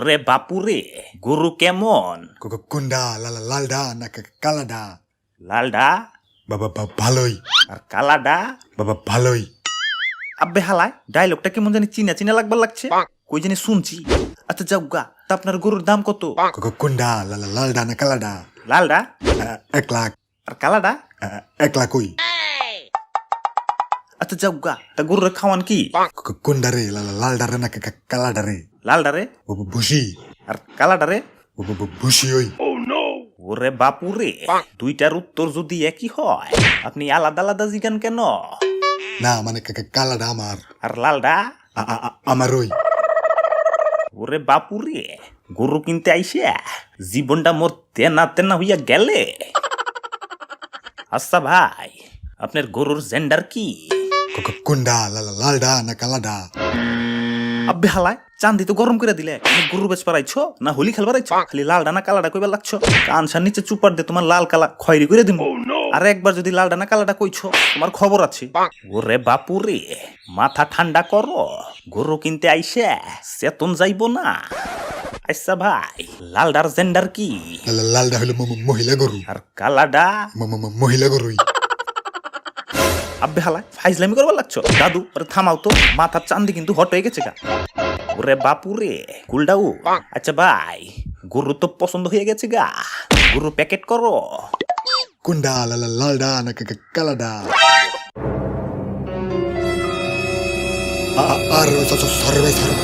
ওরে বাপুরে, গরু কেমন? কোনডা লালডা না কালাডা? লালডা বাবা ভালোই। আর কালাডা? বাবা ভালোই। আব্বে হালায় ডায়লগটা কেমন জানি চিনা চিনা লাগবার লাগছে, কই জানি শুনছি। আচ্ছা যাও গা, তা আপনার গরুর দাম কত? কোনডা লালডা না কালাডা? লালডা 1 লাখ। আর কালাডা? 1 লাখ কই। আচ্ছা যাও গা, তা গরুর খাওয়ান কি? কোনডা রে লালডা রে না কালাডা রে? লালডা রে। ভুসি। আর কালাডা রে? ভুসি ওই। ওরে বাপুরে, দুইটার উত্তর যদি একই হয় আপনি আলাদা আলাদা জিগান কেন? না মানে কালাডা আমার। আর লালডা? আমার ওই। ওরে বাপুরে, গরু কিনতে আইসে জীবনটা মোর তেনা তেনা হইয়া গেলে। আচ্ছা ভাই, আপনার গরুর জেন্ডার কি? কোনডা লালডা না কালাডা? আব্বে হালায় চান্দি তো গরম করে দিলে, গরু বেচ পারাইছো না হোলি খেলবার আইছো? খালি লালডা না কালাডা কইবার লাগছো? কানসার নিচে চুপার দিয়ে তোমার লাল কালা খয়রি করে দিব। আর একবার যদি লালডা না কালাডা কইছো তোমার খবর আছে। ওরে বাপুরে, মাথা ঠান্ডা করো, গরু কিনতে আইসে চেতন যাইব না। আচ্ছা ভাই, লালডার জেন্ডার কি? লালডা হলো মহিলা গরু। আর কালাডা? মহিলা গরুই। আব্বে হালায় ফাইজলামি করবার লাগছো? দাদু ওরে থামাও তো, মাথার চান্দি কিন্তু হট হয়ে গেছে গা। ওরে বাপুরে কুলডাউ। আচ্ছা ভাই, গরু তো পছন্দ হয়ে গেছে গা, গরু প্যাকেট করো। কোনডা লালডা না কালাডা? আর সরি ভাই, সরি।